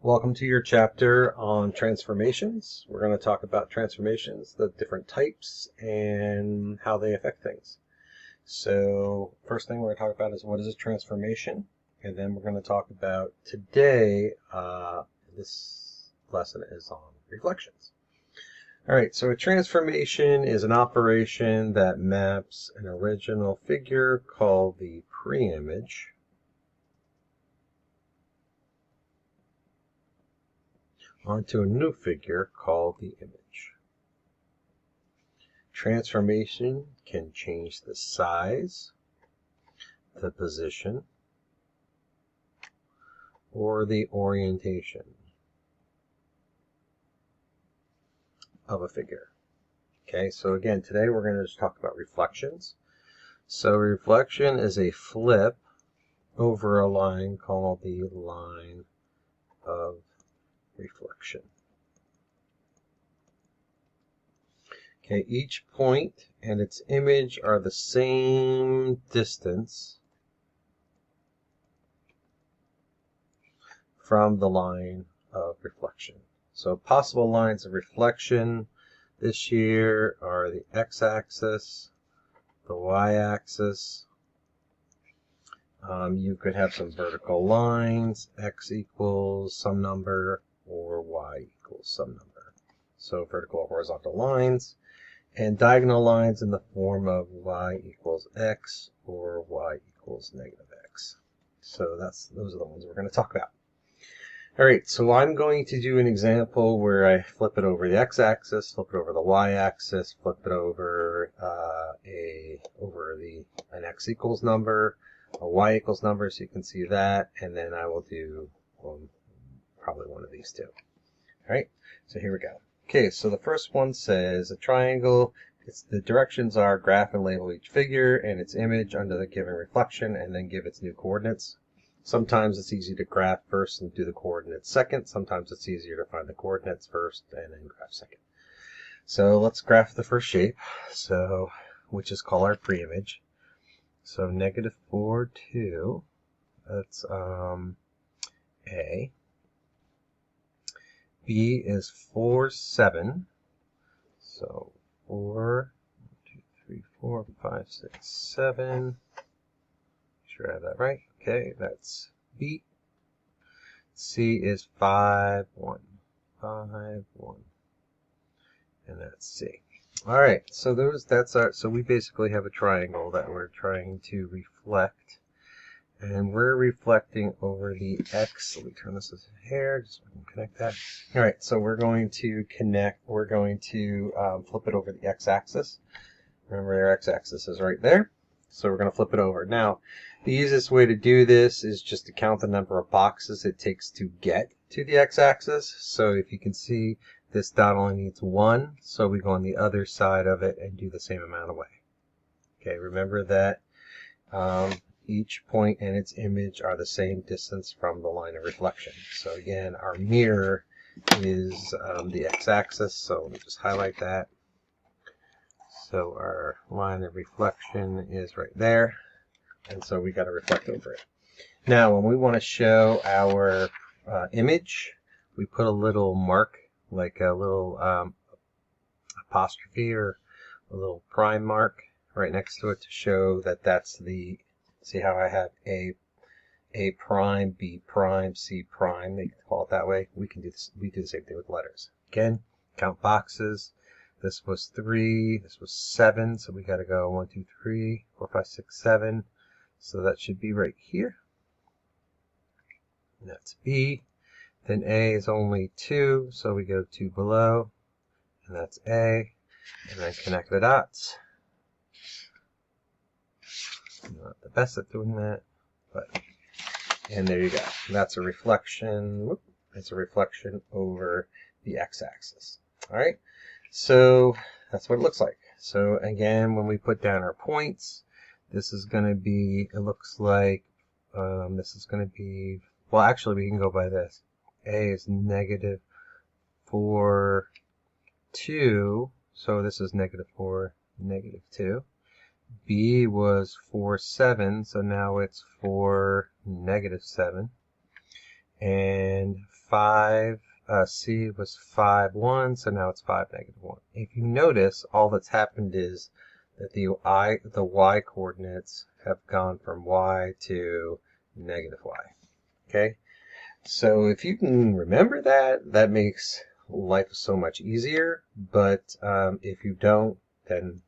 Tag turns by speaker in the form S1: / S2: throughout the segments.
S1: Welcome to your chapter on transformations. We're going to talk about transformations, the different types, and how they affect things. So first thing we're going to talk about is what is a transformation, and then we're going to talk about today, this lesson is on reflections. All right, so a transformation is an operation that maps an original figure called the preimage onto a new figure called the image. Transformation can change the size, the position, or the orientation of a figure. Okay, so again, today we're going to just talk about reflections. So reflection is a flip over a line called the line of reflection. Okay, each point and its image are the same distance from the line of reflection. So possible lines of reflection this year are the x-axis, the y-axis. You could have some vertical lines, x equals some number, or y equals some number. So vertical or horizontal lines, and diagonal lines in the form of y equals x or y equals negative x. So those are the ones we're going to talk about. All right, so I'm going to do an example where I flip it over the x-axis, flip it over the y-axis, flip it over an x equals number, a y equals number, so you can see that, and then I will do probably one of these two. All right, so here we go. Okay, so the first one says a triangle. The directions are graph and label each figure and its image under the given reflection, and then give its new coordinates. Sometimes it's easy to graph first and do the coordinates second. Sometimes it's easier to find the coordinates first and then graph second. So let's graph the first shape, which is called our preimage. So -4, 2, that's A. B is 4, 7. So 4, 1, 2, 3, 4, 5, 6, 7. Make sure I have that right. Okay, that's B. C is 5, 1, 5, 1. And that's C. All right, so so we basically have a triangle that we're trying to reflect, and we're reflecting over the x. Let me turn this here just so I can connect that. All right, so we're going to flip it over the x-axis. Remember, our x-axis is right there, so we're going to flip it over. Now, the easiest way to do this is just to count the number of boxes it takes to get to the x-axis. So if you can see, this dot only needs 1, so we go on the other side of it and do the same amount away. Okay, remember that each point and its image are the same distance from the line of reflection. So again, our mirror is the x-axis, so let me just highlight that. So our line of reflection is right there, and so we got to reflect over it. Now, when we want to show our image, we put a little mark, like a little apostrophe or a little prime mark right next to it to show that that's the, see how I have A prime, B prime, C prime, they call it that way. We do the same thing with letters. Again, count boxes. This was 3, this was 7, so we got to go 1, 2, 3, 4, 5, 6, 7. So that should be right here. And that's B. Then A is only 2, so we go 2 below, and that's A. And then connect the dots. I'm not the best at doing that, and there you go. That's a reflection. It's a reflection over the x-axis. All right. So that's what it looks like. So again, when we put down our points, this is going to be, it looks like this is going to be, well, actually we can go by this. A is -4, 2, so this is -4, -2. B was 4, 7, so now it's 4, -7. And 5, C was 5, 1, so now it's 5, negative 1. If you notice, all that's happened is that the y coordinates have gone from y to negative y. Okay? So if you can remember that, that makes life so much easier. But if you don't, then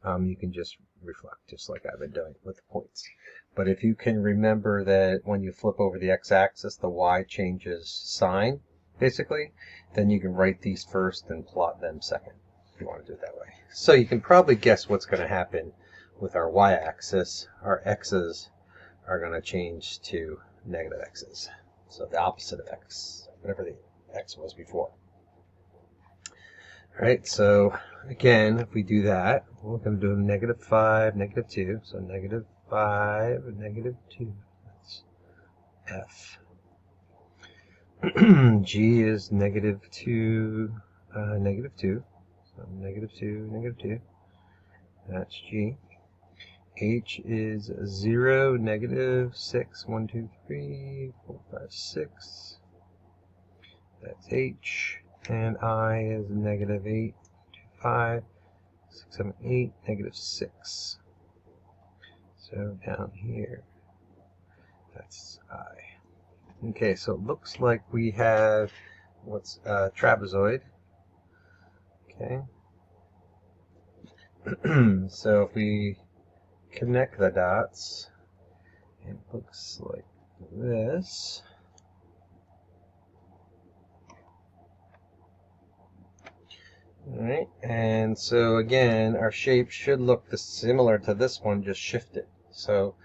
S1: you can just reflect, just like I've been doing with the points. But if you can remember that when you flip over the x-axis, the y changes sign, basically, then you can write these first and plot them second, if you want to do it that way. So you can probably guess what's going to happen with our y-axis. Our x's are going to change to negative x's. So the opposite of x, whatever the x was before. All right, so again, if we do that, we're going to do negative 5, negative 2. So negative 5, negative 2. That's F. G is negative 2, negative 2. So negative 2, negative 2. That's G. H is 0, negative 6, 1, 2, 3, 4, 5, 6. That's H. And I is negative 8, 2, 5, 6, 7, 8, negative 6. So down here, that's I. Okay, so it looks like we have what's trapezoid. Okay. So if we connect the dots, it looks like this. Alright, and so again, our shape should look similar to this one, just shifted. So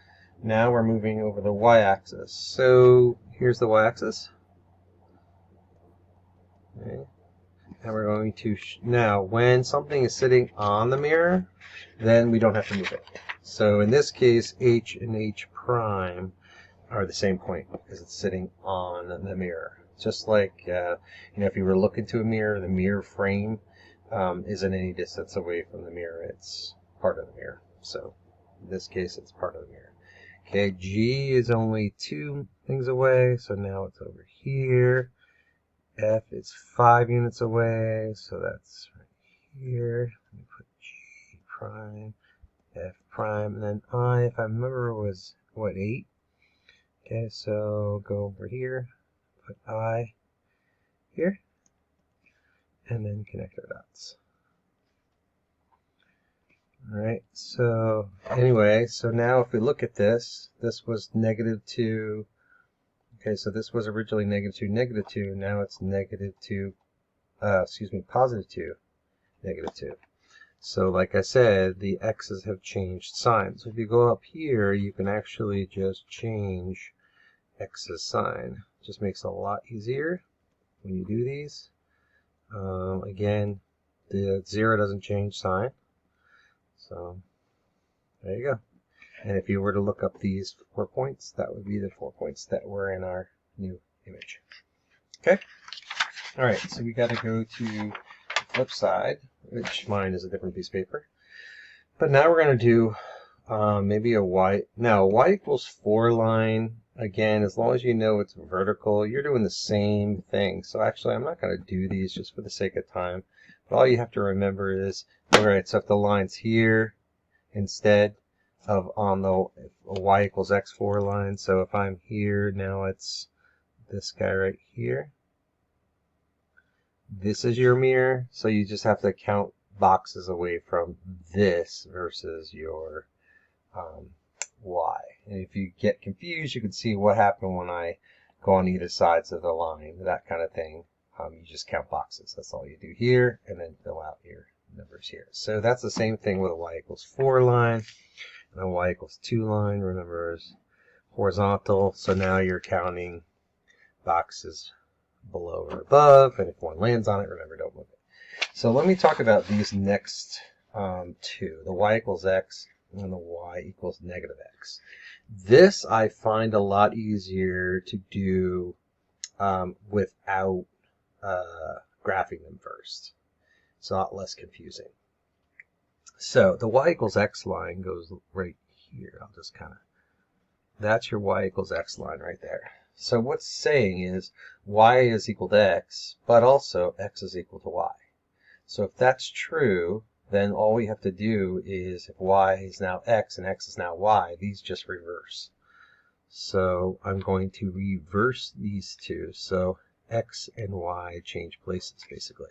S1: now we're moving over the y-axis. So here's the y-axis. Okay. And we're going to, now when something is sitting on the mirror, then we don't have to move it. So in this case, H and H prime are the same point because it's sitting on the mirror. Just like, if you were looking to a mirror, the mirror frame isn't any distance away from the mirror. It's part of the mirror. So in this case, it's part of the mirror. Okay, G is only 2 things away, so now it's over here. F is 5 units away, so that's right here. Let me put G prime, F prime, and then I, if I remember, was, what, 8? Okay, so go over here, put I here, and then connect our dots. Alright, so anyway, so now if we look at this, this was negative 2. Okay, so this was originally negative 2, negative 2. Now it's negative 2, positive 2, negative 2. So like I said, the x's have changed sign. So if you go up here, you can actually just change x's sign. It just makes it a lot easier when you do these. Again, the 0 doesn't change sign. So there you go. And if you were to look up these 4 points, that would be the 4 points that were in our new image. Okay? Alright, so we got to go to the flip side, which mine is a different piece of paper. But now we're going to do maybe a y. Now, a y equals 4 line, again, as long as you know it's vertical, you're doing the same thing. So actually, I'm not going to do these just for the sake of time. But all you have to remember is, alright, so if the line's here instead of on the y equals x4 line, so if I'm here, now it's this guy right here. This is your mirror, so you just have to count boxes away from this versus your y. And if you get confused, you can see what happened when I go on either sides of the line, that kind of thing. You just count boxes. That's all you do here, and then fill out your numbers here. So that's the same thing with a y equals 4 line. And a y equals 2 line, remember, is horizontal. So now you're counting boxes below or above, and if one lands on it, remember, don't move it. So let me talk about these next two, the y equals x and the y equals negative x. This I find a lot easier to do without graphing them first. It's a lot less confusing. So the y equals x line goes right here. I'll just kind of, that's your y equals x line right there. So what's saying is y is equal to x, but also x is equal to y. So if that's true, then all we have to do is, if y is now x and x is now y, these just reverse. So I'm going to reverse these two. So x and y change places, basically.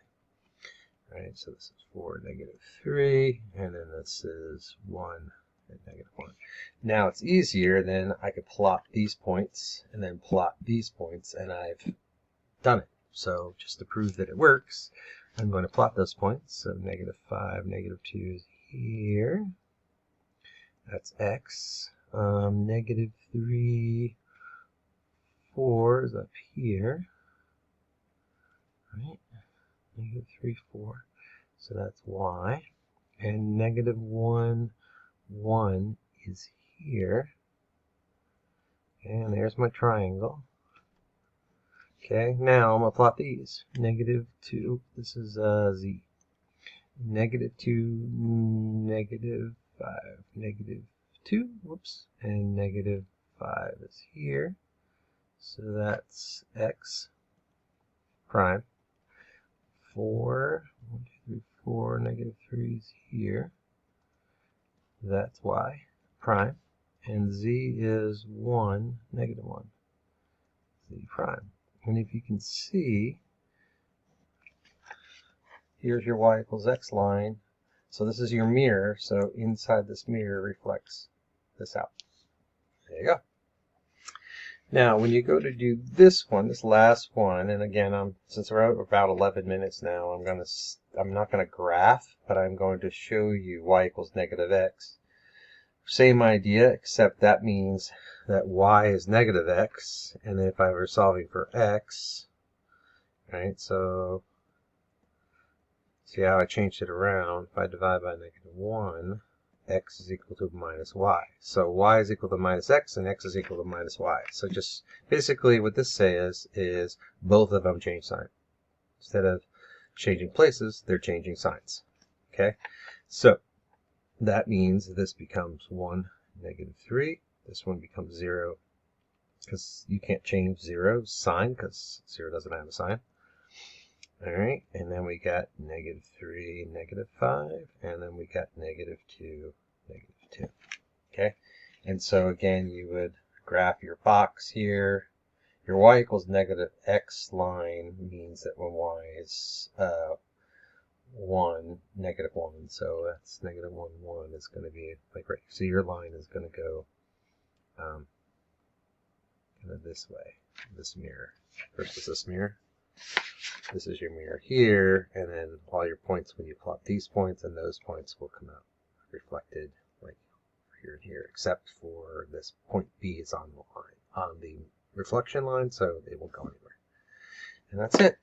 S1: All right, so this is 4, -3, and then this is 1 and -1. Now it's easier, then I could plot these points and then plot these points, and I've done it. So just to prove that it works, I'm going to plot those points. So -5, -2 is here. That's x. -3, 4 is up here. Right? -3, 4. So that's y. And -1, 1 is here. And there's my triangle. Okay, now I'm going to plot these. -2, this is z. -2, -5, -2, whoops, and -5 is here. So that's x prime. 4, 1, 2, 3, 4, -3 is here. That's y prime. And z is 1, -1. Z prime. And if you can see, here's your y equals x line. So this is your mirror. So inside this mirror reflects this out. There you go. Now, when you go to do this one, this last one, and again, since we're at about 11 minutes now, I'm not gonna graph, but I'm going to show you y equals -x. Same idea, except that means that y is -x, and if I were solving for x, right? So see how I changed it around? If I divide by -1, x is equal to -y. So y is equal to -x and x is equal to -y. So just basically what this says is both of them change sign. Instead of changing places, they're changing signs. Okay? So that means this becomes 1, -3. This one becomes 0 because you can't change 0's sign because 0 doesn't have a sign. All right, and then we got -3, -5, and then we got -2, -2. Okay, and so again, you would graph your box here. Your y equals -x line means that when y is 1, -1, so that's -1, 1 is going to be like right. So your line is going to go kind of this way, this mirror. First is this mirror. This is your mirror here, and then all your points, when you plot these points and those points, will come out reflected like here and here, except for this point B is on the line, on the reflection line, so it won't go anywhere. And that's it.